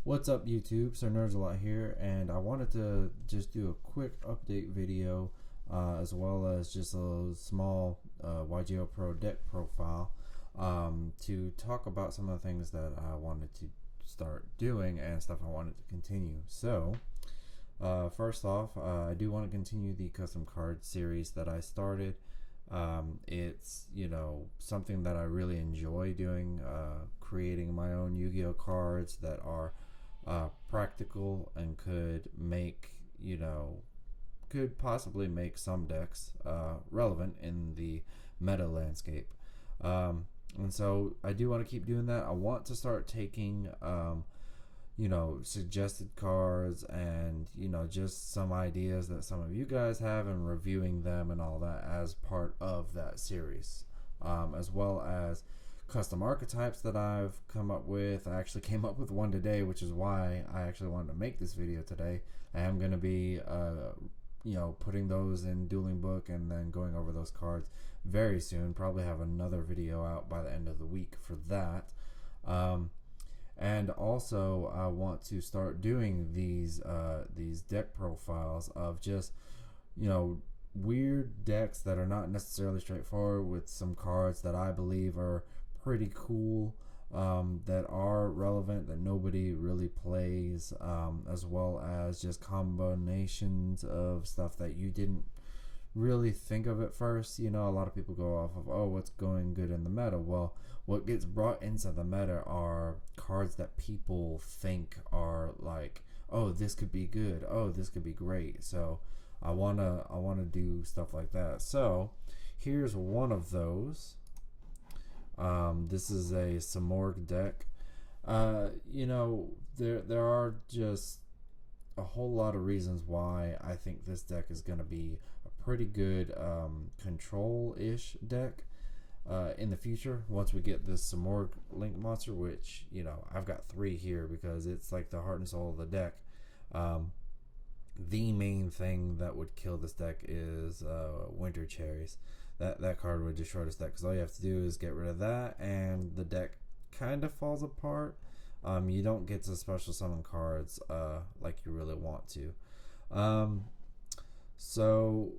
What's up YouTube? Sir Nerds a lot here, and I wanted to just do a quick update video as well as just a small YGOPro deck profile to talk about some of the things that I wanted to start doing and stuff I wanted to continue. So first off, I do want to continue the custom card series that I started. It's something that I really enjoy doing, creating my own Yu-Gi-Oh cards that are practical and could possibly make some decks relevant in the meta landscape. And so I do want to keep doing that. I want to start taking suggested cards and just some ideas that some of you guys have and reviewing them and all that as part of that series, as well as custom archetypes that I've come up with. I actually came up with one today, which is why I actually wanted to make this video today. I am going to be putting those in Dueling Book and then going over those cards very soon. Probably have another video out by the end of the week for that. And also I want to start doing these deck profiles of just weird decks that are not necessarily straightforward, with some cards that I believe are pretty cool, that are relevant, that nobody really plays, as well as just combinations of stuff that you didn't really think of at first. A lot of people go off of, oh, what's going good in the meta? Well, what gets brought into the meta are cards that people think are like, oh, this could be good, oh, this could be great. So I wanna do stuff like that. So here's one of those. This is a Simorgh deck. There are just a whole lot of reasons why I think this deck is going to be a pretty good control-ish deck in the future once we get this Simorgh Link monster, which I've got 3 here because it's like the heart and soul of the deck. The main thing that would kill this deck is Winter Cherries. That card would destroy this deck, because all you have to do is get rid of that and the deck kind of falls apart. You don't get to special summon cards like you really want to. So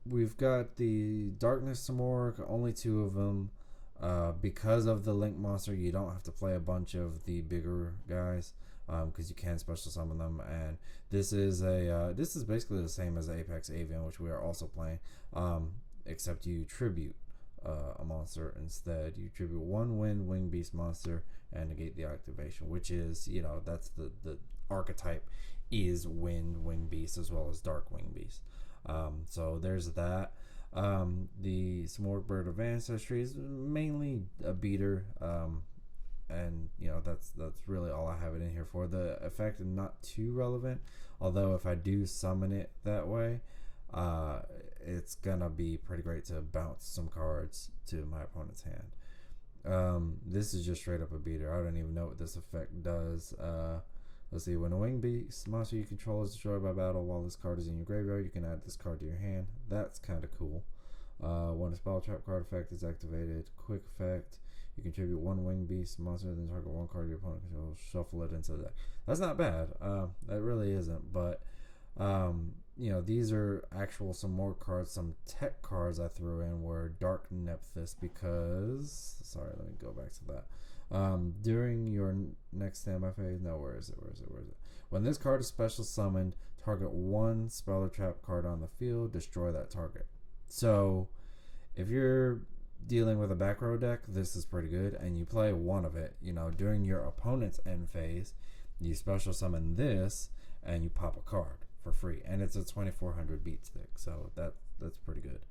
we've got the Darkness Simorgh, only 2 of them. Because of the Link monster, you don't have to play a bunch of the bigger guys, because you can special summon them. And this is basically the same as Apex Avian, which we are also playing, except you tribute a monster instead. You tribute 1 Wing Beast monster and negate the activation, which is that's the archetype is Wing Beast as well as Dark Wing Beast. So there's that. The Simorgh Bird of Ancestry is mainly a beater, and that's really all I have it in here for. The effect is not too relevant, although if I do summon it that way, it's gonna be pretty great to bounce some cards to my opponent's hand. This is just straight up a beater. I don't even know what this effect does. Let's see. When a Wing Beast monster you control is destroyed by battle while this card is in your graveyard, you can add this card to your hand. That's kind of cool. When a spell trap card effect is activated, quick effect, you contribute 1 Wing Beast monster, then target 1 card your opponent controls, shuffle it into the deck. That's not bad. That really isn't. But these are actual some more cards. Some tech cards I threw in were Dark Nephthys, because let me go back to that. During your next standby phase, where is it? When this card is special summoned, target 1 spell or trap card on the field, destroy that target. So if you're dealing with a back row deck, this is pretty good, and you play 1 of it, during your opponent's end phase, you special summon this and you pop a card for free, and it's a 2400 beat stick, so that's pretty good.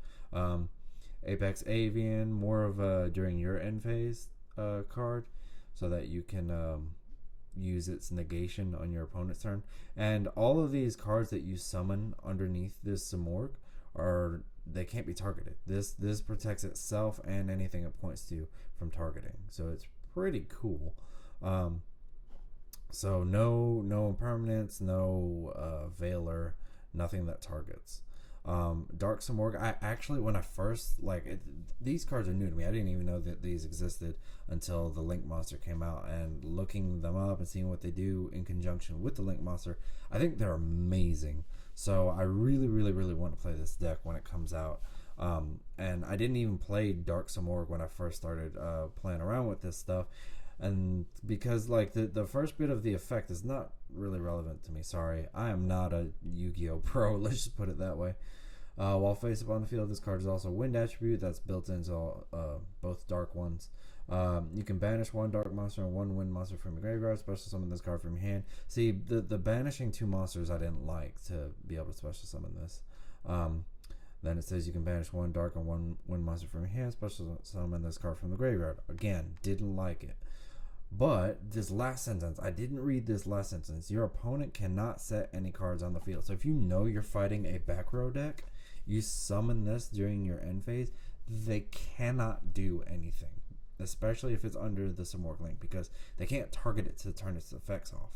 Apex Avian, more of a during your end phase card, so that you can use its negation on your opponent's turn. And all of these cards that you summon underneath this Simorgh they can't be targeted. This protects itself and anything it points to from targeting, so it's pretty cool. So no impermanence, no Veiler, nothing that targets. Dark Simorgh. I actually, when I first these cards are new to me. I didn't even know that these existed until the Link Monster came out, and looking them up and seeing what they do in conjunction with the Link Monster, I think they're amazing. So I really, really, really want to play this deck when it comes out. And I didn't even play Dark Simorgh when I first started playing around with this stuff, and because the first bit of the effect is not really relevant to me. Sorry, I am not a Yu-Gi-Oh pro. Let's just put it that way. While face up on the field, this card is also a wind attribute that's built into both dark ones. You can banish one dark monster and one wind monster from your graveyard. Special summon this card from your hand. See, the banishing two monsters I didn't like to be able to special summon this. Then it says you can banish one dark and one wind monster from your hand. Special summon this card from the graveyard. Again, didn't like it. But this last sentence, I didn't read this last sentence. Your opponent cannot set any cards on the field. So if you know you're fighting a back row deck, you summon this during your end phase, they cannot do anything. Especially if it's under the Simorgh link, because they can't target it to turn its effects off.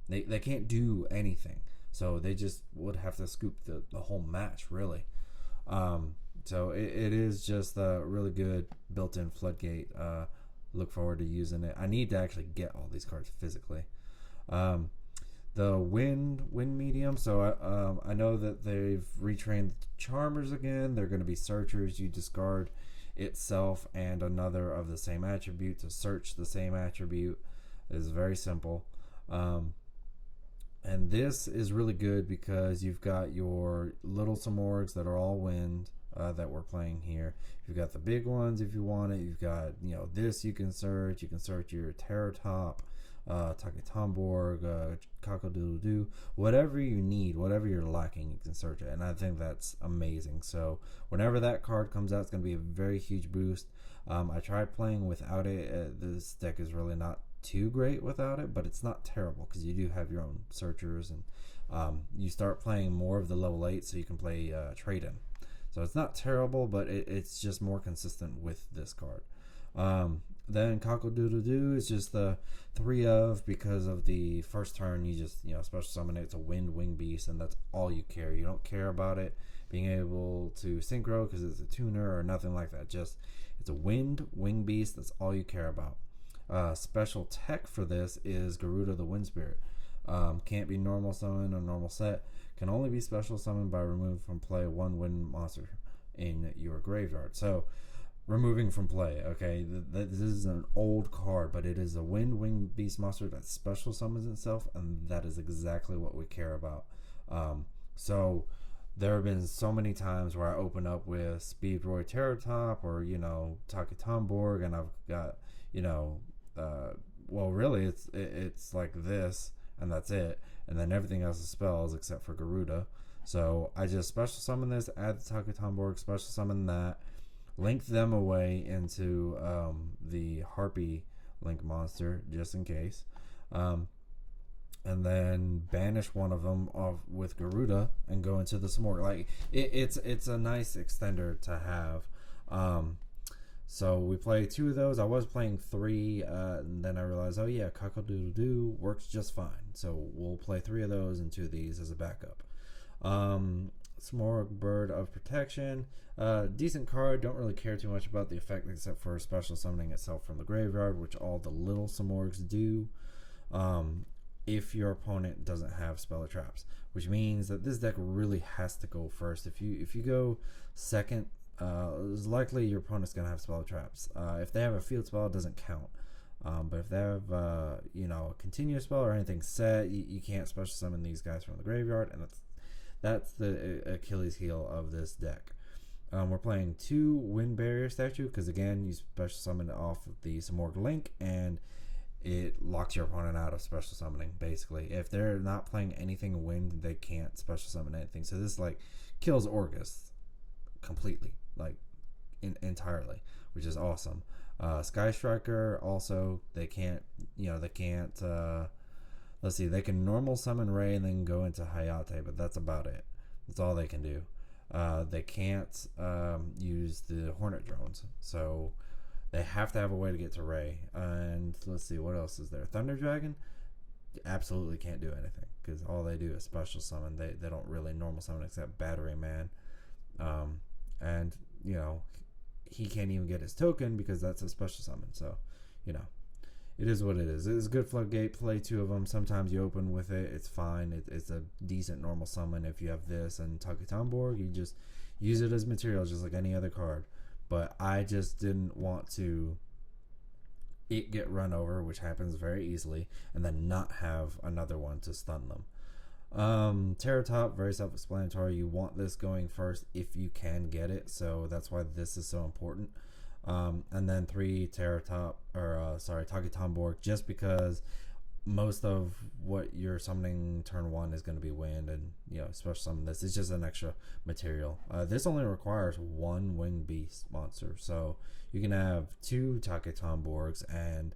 They can't do anything. So they just would have to scoop the whole match, really. So it is just a really good built-in floodgate. Look forward to using it. I need to actually get all these cards physically. The wind medium. So I know that they've retrained Charmers again. They're going to be searchers. You discard itself and another of the same attribute to search the same attribute. It's very simple. And this is really good because you've got your little Simorghs that are all wind that we're playing here. You've got the big ones if you want it. You've got, this you can search. You can search your Terror Top, Taketomborg, Cockle-Doodle-Doo, whatever you need, whatever you're lacking, you can search it. And I think that's amazing. So whenever that card comes out, it's going to be a very huge boost. I tried playing without it. This deck is really not too great without it, but it's not terrible because you do have your own searchers, and you start playing more of the level 8, so you can play trade-in. So it's not terrible, but it's just more consistent with this card. Then Cockle-Doodle-Doo is just the 3 of, because of the first turn, you just, special summon it. It's a wing beast, and that's all you care. You don't care about it being able to synchro because it's a tuner or nothing like that. Just, it's a wing beast. That's all you care about. Special tech for this is Garuda the Wind Spirit. Can't be normal summon or normal set. Can only be special summoned by removing from play one wind monster in your graveyard. So, removing from play, okay? This is an old card, but it is a wing beast monster that special summons itself, and that is exactly what we care about. So, there have been so many times where I open up with Speedroy Terror Top or, Taketomborg, and I've got, well, really, it's like this, and that's it. And then everything else is spells except for Garuda. So I just special summon this, add the Taketomborg, special summon that, link them away into the Harpy Link monster, just in case. And then banish one of them off with Garuda and go into the Simorgh. It's a nice extender to have. So we play 2 of those. I was playing 3, and then I realized, oh yeah, Cockle-Doodle-Doo works just fine. So we'll play 3 of those and 2 of these as a backup. Simorgh, Bird of Protection. Decent card. Don't really care too much about the effect except for special summoning itself from the graveyard, which all the little Simorghs do. If your opponent doesn't have spell or traps, which means that this deck really has to go first. If you go second, it's likely your opponent's gonna have spell traps. If they have a field spell, it doesn't count. But if they have a continuous spell or anything set, you can't special summon these guys from the graveyard, and that's the Achilles heel of this deck. We're playing 2 Wind Barrier Statue because again, you special summon it off of the Simorgh Link, and it locks your opponent out of special summoning. Basically, if they're not playing anything wind, they can't special summon anything. So this kills Orgus completely, entirely, which is awesome. Sky Striker also, they can't let's see, they can normal summon Ray and then go into Hayate, but that's about it. That's all they can do. They can't use the Hornet drones, so they have to have a way to get to Ray. And let's see, what else is there? Thunder Dragon absolutely can't do anything because all they do is special summon. They don't really normal summon except Battery Man. And he can't even get his token because that's a special summon. So it is what it is. It's a good floodgate. Play 2 of them. Sometimes you open with it. It's fine. It's a decent normal summon. If you have this and Simorgh, you just use it as material, just like any other card. But I just didn't want to get run over, which happens very easily, and then not have another one to stun them. Terratop, very self-explanatory. You want this going first if you can get it, so that's why this is so important. And then 3 Terratop, Simorgh, just because most of what you're summoning turn 1 is going to be wind, and especially some of this, it's just an extra material. This only requires 1 winged beast monster, so you can have 2 Simorghs and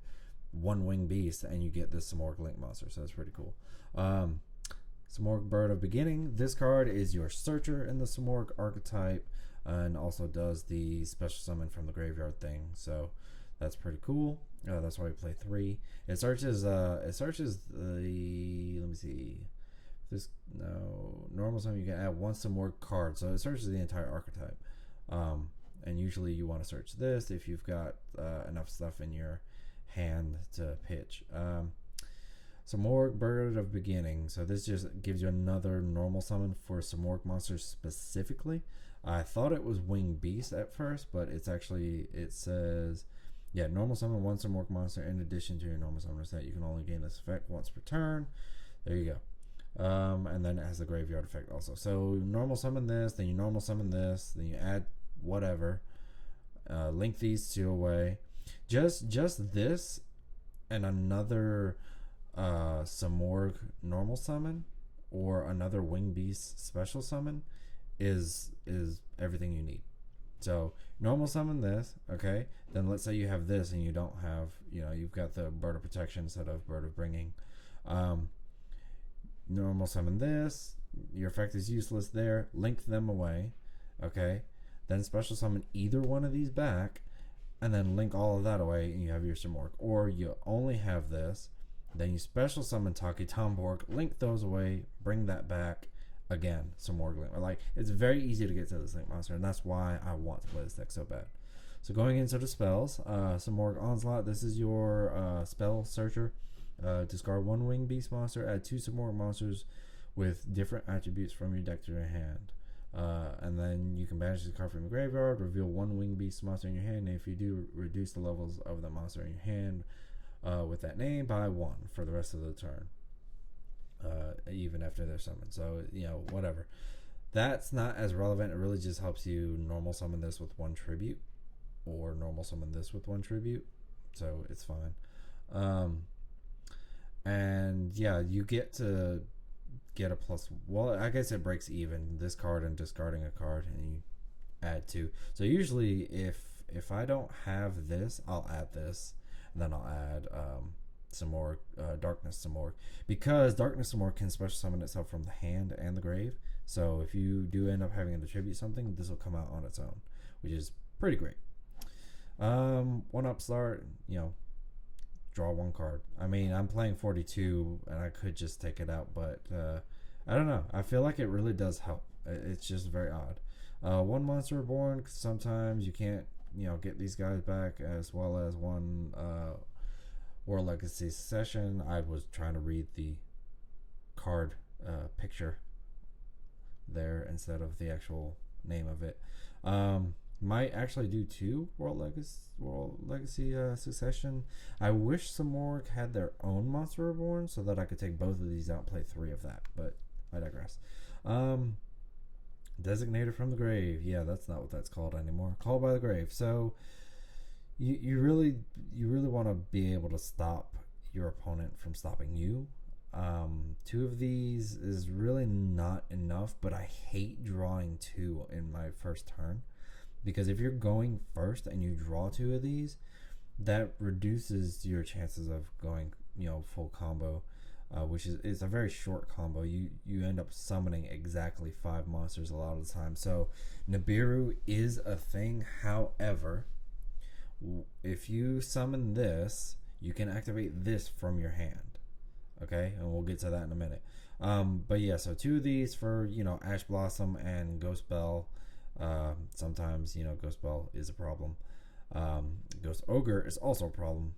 1 winged beast, and you get this Simorgh Link monster, so that's pretty cool. Simorgh Bird of Beginning. This card is your searcher in the Simorgh archetype, and also does the special summon from the graveyard thing, so that's pretty cool. That's why we play 3. It searches the, let me see, this, no, normal summon, you can add 1 Simorgh card, so it searches the entire archetype. And usually you want to search this if you've got enough stuff in your hand to pitch. Simorgh Bird of Beginning. So this just gives you another normal summon for Simorgh monsters specifically. I thought it was Winged Beast at first, but it's actually, it says, normal summon 1 Simorgh monster in addition to your normal summon set. You can only gain this effect once per turn. There you go. And then it has the graveyard effect also. So normal summon this, then you normal summon this, then you add whatever. Link these 2 away. Just this and another Simorgh normal summon or another Winged Beast special summon is everything you need. So normal summon this, okay? Then let's say you have this and you don't have, you've got the Bird of Protection instead of Bird of Bringing. Normal summon this, your effect is useless there, link them away, okay? Then special summon either one of these back, and then link all of that away, and you have your Simorgh. Or you only have this, then you special summon Simorgh, link those away, bring that back, again, Simorgh link. Like, it's very easy to get to this link monster, and that's why I want to play this deck so bad. So going into the spells, Simorgh Onslaught, this is your spell searcher. Discard 1 winged beast monster, add 2 Simorgh monsters with different attributes from your deck to your hand. And then you can banish the card from your graveyard, reveal 1 winged beast monster in your hand, and if you do, reduce the levels of the monster in your hand with that name by 1 for the rest of the turn. Even after they're summoned. So, whatever. That's not as relevant. It really just helps you normal summon this with 1 tribute, or normal summon this with 1 tribute. So it's fine. And you get to get a plus. Well, I guess it breaks even this card and discarding a card, and you add 2. So usually, if I don't have this, I'll add this, and then I'll add Simorgh, Darkness Simorgh, because Darkness Simorgh can special summon itself from the hand and the grave. So if you do end up having to tribute something, this will come out on its own, which is pretty great. 1-up start, draw 1 card. I mean, I'm playing 42, and I could just take it out, but I don't know. I feel like it really does help. It's just very odd. 1 monster reborn. Sometimes you can't, get these guys back, as well as 1 War Legacy Succession. I was trying to read the card picture there instead of the actual name of it. Might actually do 2 World Legacy Succession. I wish Simorgh had their own Monster Reborn so that I could take both of these out and play 3 of that, but I digress. Designated from the Grave. Yeah, that's not what that's called anymore. Called by the Grave. So you really want to be able to stop your opponent from stopping you. 2 of these is really not enough, but I hate drawing 2 in my first turn, because if you're going first and you draw 2 of these, that reduces your chances of going full combo, which is a very short combo. You end up summoning exactly 5 monsters a lot of the time. So Nibiru is a thing. However, if you summon this, you can activate this from your hand. Okay, and we'll get to that in a minute. But yeah, so 2 of these for Ash Blossom and Ghost Bell. Sometimes, Ghost Bell is a problem. Ghost Ogre is also a problem.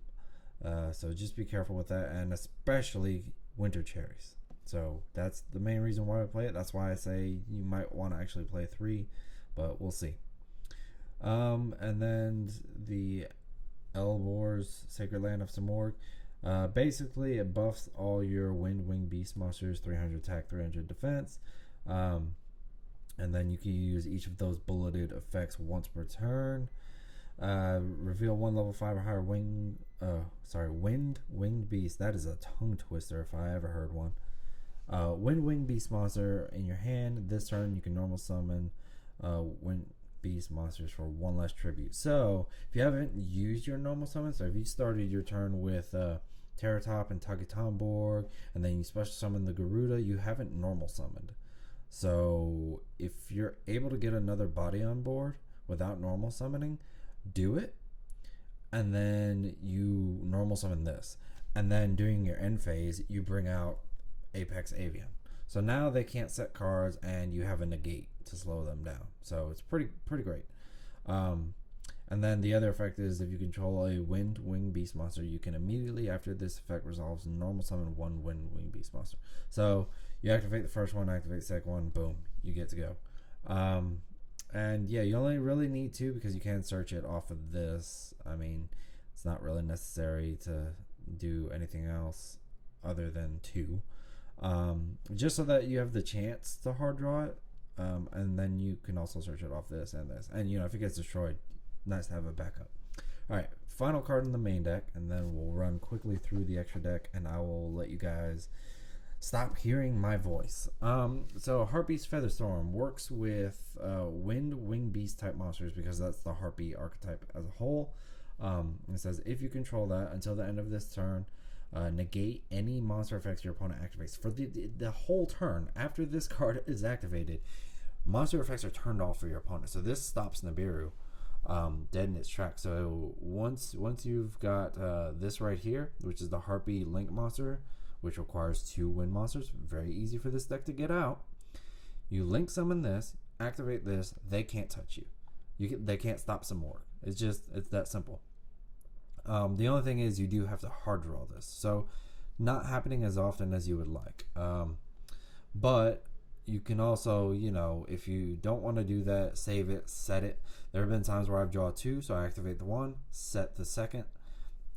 So just be careful with that, and especially Winter Cherries. So that's the main reason why I play it. That's why I say you might want to actually play 3, but we'll see. And then the Elbor's Sacred Land of Simorgh. Basically, it buffs all your Wind Wing Beast monsters, 300 attack, 300 defense. And then you can use each of those bulleted effects once per turn. Reveal 1 level 5 or higher Wind Winged Beast. That is a tongue twister if I ever heard one. Wind Winged Beast monster in your hand. This turn you can normal summon Wind Beast monsters for 1 less tribute. So if you haven't used your normal summon, so if you started your turn with Terratop and Tagitomborg, and then you special summon the Garuda, you haven't normal summoned. So if you're able to get another body on board without normal summoning, do it, and then you normal summon this, and then during your end phase you bring out Apex Avian. So now they can't set cards, and you have a negate to slow them down. So it's pretty great. And then the other effect is if you control a Wind Wing Beast monster, you can immediately after this effect resolves normal summon 1 Wind Wing Beast monster. So you activate the first one, activate the second one, boom, you get to go. And yeah, you only really need 2 because you can search it off of this. I mean, it's not really necessary to do anything else other than 2. Just so that you have the chance to hard draw it. And then you can also search it off this and this. And if it gets destroyed, nice to have a backup. Alright, final card in the main deck, and then we'll run quickly through the extra deck, and I will let you guys stop hearing my voice. So Heartbeast Featherstorm works with Wind Wing Beast type monsters because that's the Heartbeat archetype as a whole. It says if you control that until the end of this turn, negate any monster effects your opponent activates for the whole turn. After this card is activated, monster effects are turned off for your opponent. So this stops Nibiru dead in its tracks. So once you've got this right here, which is the Heartbeat Link monster, which requires 2 wind monsters, very easy for this deck to get out. You link summon this, activate this, they can't touch you. They can't stop Simorgh. It's that simple. The only thing is you do have to hard draw this, so not happening as often as you would like. But you can also, if you don't want to do that, save it, set it. There have been times where I've drawn 2, so I activate the 1, set the second,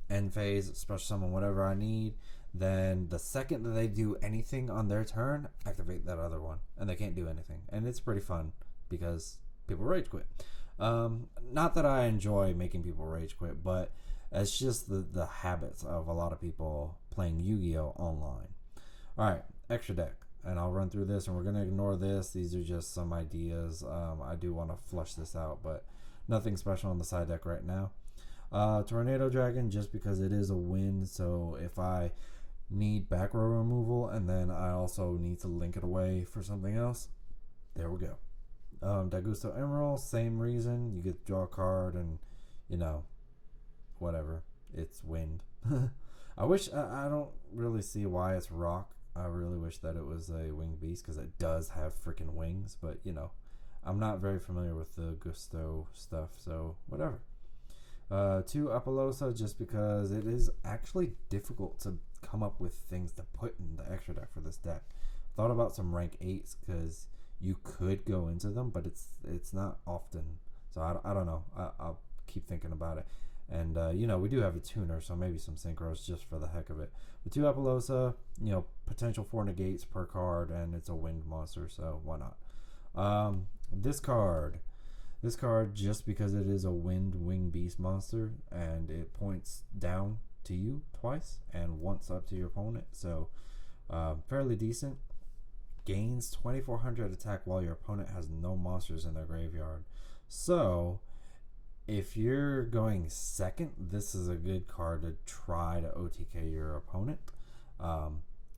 end phase, special summon whatever I need. Then the second that they do anything on their turn, activate that other one, and they can't do anything. And it's pretty fun because people rage quit. Not that I enjoy making people rage quit, but it's just the habits of a lot of people playing Yu-Gi-Oh! Online. Alright, extra deck. And I'll run through this, and we're going to ignore this. These are just some ideas. I do want to flush this out, but nothing special on the side deck right now. Tornado Dragon, just because it is a wind, so if I need back row removal, and then I also need to link it away for something else, there we go. Dagusto Emerald, same reason. You get to draw a card, and, whatever. It's wind. I don't really see why it's rock. I really wish that it was a winged beast because it does have freaking wings, but I'm not very familiar with the Gusto stuff, so whatever. 2 Apollosa, just because it is actually difficult to come up with things to put in the extra deck for this deck. Thought about some rank 8s because you could go into them, but it's not often, so I don't know. I'll keep thinking about it. And we do have a tuner, so maybe some synchros just for the heck of it. The 2 Apollosa, potential 4 negates per card, and it's a wind monster, so why not? This card, just because it is a wind wing beast monster, and it points down to you twice and once up to your opponent, so fairly decent. Gains 2400 attack while your opponent has no monsters in their graveyard. So if you're going second, this is a good card to try to OTK your opponent.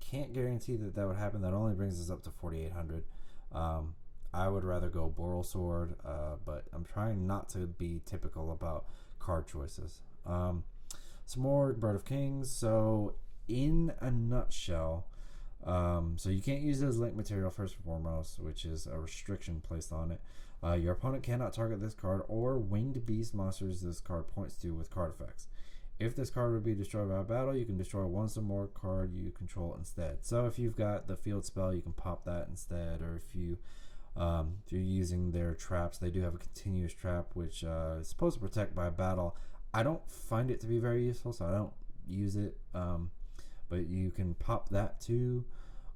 Can't guarantee that would happen. That only brings us up to 4800. I would rather go Boral Sword, but I'm trying not to be typical about card choices. Simorgh, Bird of Kings. So in a nutshell, So you can't use it as link material first and foremost, which is a restriction placed on it. Your opponent cannot target this card or winged beast monsters this card points to with card effects. If this card would be destroyed by a battle, you can destroy one Simorgh card you control instead. So if you've got the field spell, you can pop that instead. Or if you're using their traps, they do have a continuous trap, which is supposed to protect by battle. I don't find it to be very useful, so I don't use it. But you can pop that too.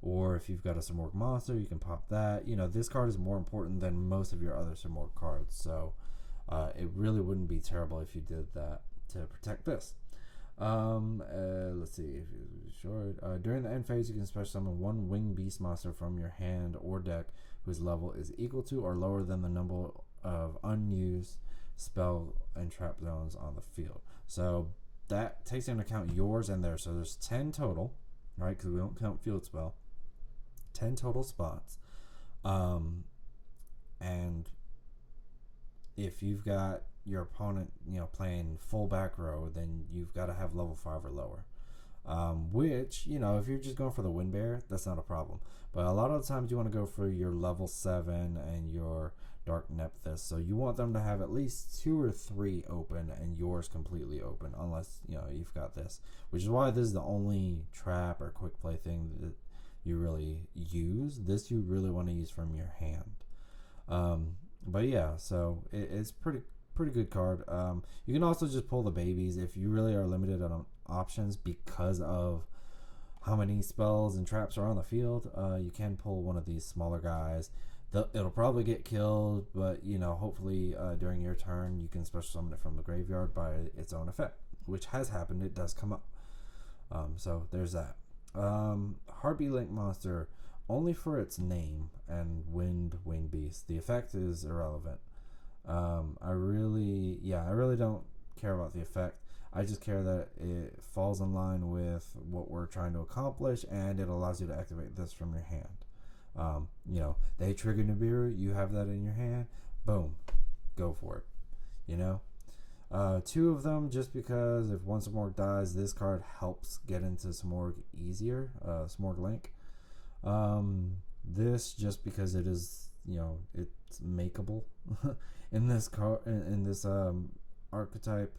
Or if you've got a Simorgh monster, you can pop that. This card is more important than most of your other Simorgh cards. So it really wouldn't be terrible if you did that to protect this. Let's see if it's short. During the end phase, you can special summon one winged beast monster from your hand or deck whose level is equal to or lower than the number of unused spell and trap zones on the field. So that takes into account yours and theirs. So there's 10 total, right? Because we don't count field spell. 10 total spots. And if you've got your opponent, playing full back row, then you've got to have level 5 or lower. Which, if you're just going for the wind bear, that's not a problem. But a lot of the times you want to go for your level 7 and your dark nephthys. So you want them to have at least 2 or 3 open and yours completely open, unless you've got this. Which is why this is the only trap or quick play thing that you really use. This you really want to use from your hand. But yeah, so it's pretty good card. You can also just pull the babies if you really are limited on options because of how many spells and traps are on the field. You can pull one of these smaller guys. It'll probably get killed, but hopefully during your turn you can special summon it from the graveyard by its own effect, which has happened. It does come up. So there's that. Heartbeat Link monster, only for its name and winged beast. The effect is irrelevant. I really don't care about the effect. I just care that it falls in line with what we're trying to accomplish, and it allows you to activate this from your hand. They trigger Nibiru, you have that in your hand, boom, go for it. 2 of them, just because if one Simorgh dies, this card helps get into Simorgh easier. Simorgh Link. This just because it is, it's makeable in this archetype.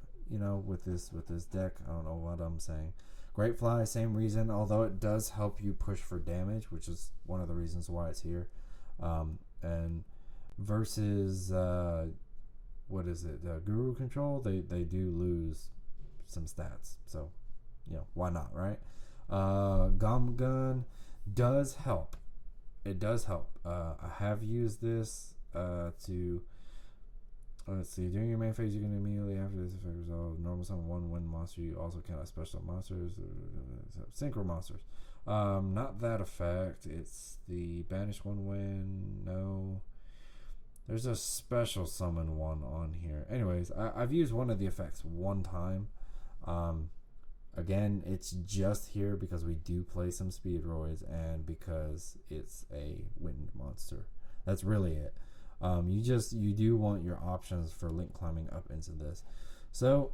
With this deck. I don't know what I'm saying. Great Fly, same reason, although it does help you push for damage, which is one of the reasons why it's here. And versus what is it? Guru Control, they do lose some stats. So, why not, right? Gum Gun does help. It does help. I have used this to... Let's see. During your main phase, you can immediately after this effect resolve normal summon one wind monster. You also cannot special monsters, synchro monsters. Not that effect. It's the banish one wind. No, there's a special summon one on here. Anyways, I've used one of the effects one time. Again, it's just here because we do play some speedroids and because it's a wind monster. That's really it. You do want your options for link climbing up into this. So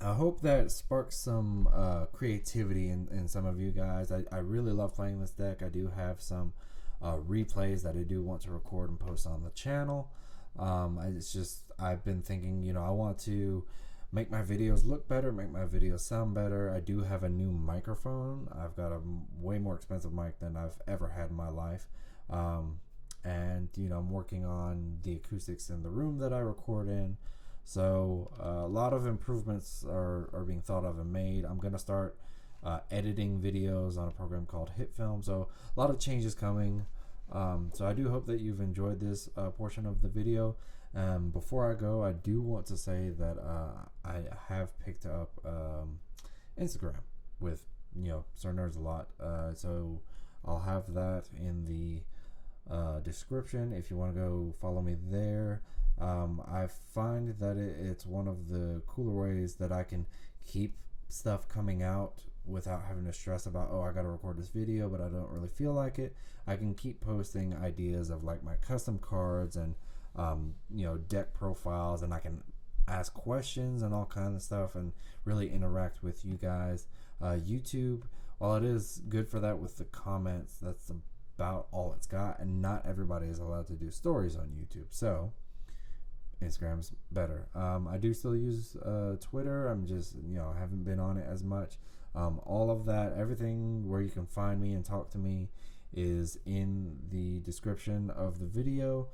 I hope that sparks some creativity in some of you guys. I really love playing this deck. I do have some replays that I do want to record and post on the channel. I've been thinking, I want to make my videos look better, make my videos sound better. I do have a new microphone. I've got a way more expensive mic than I've ever had in my life. And I'm working on the acoustics in the room that I record in. So a lot of improvements are being thought of and made. I'm going to start editing videos on a program called HitFilm. So a lot of changes coming. So I do hope that you've enjoyed this portion of the video. Before I go, I do want to say that I have picked up Instagram with Sir Nerds a lot. So I'll have that in the description if you want to go follow me there. I find that it's one of the cooler ways that I can keep stuff coming out without having to stress about, I gotta record this video but I don't really feel like it. I can keep posting ideas of like my custom cards and deck profiles, and I can ask questions and all kinds of stuff and really interact with you guys. YouTube while it is good for that with the comments, that's about all it's got, and not everybody is allowed to do stories on YouTube. So Instagram's better. I do still use Twitter. I'm just, I haven't been on it as much. All of that, everything where you can find me and talk to me is in the description of the video.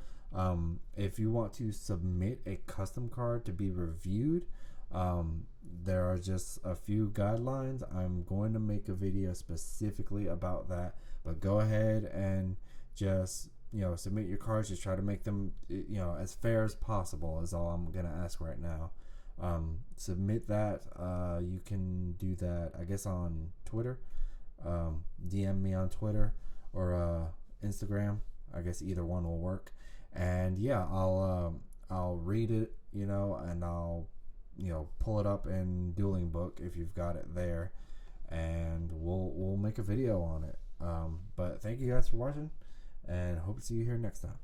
If you want to submit a custom card to be reviewed, there are just a few guidelines. I'm going to make a video specifically about that, but go ahead and just submit your cards. Just try to make them as fair as possible is all I'm gonna ask right now. Submit that. You can do that, I guess, on Twitter. DM me on Twitter or Instagram. I guess either one will work. And yeah, I'll read it, and I'll pull it up in Dueling Book if you've got it there, and we'll make a video on it. But thank you guys for watching, and hope to see you here next time.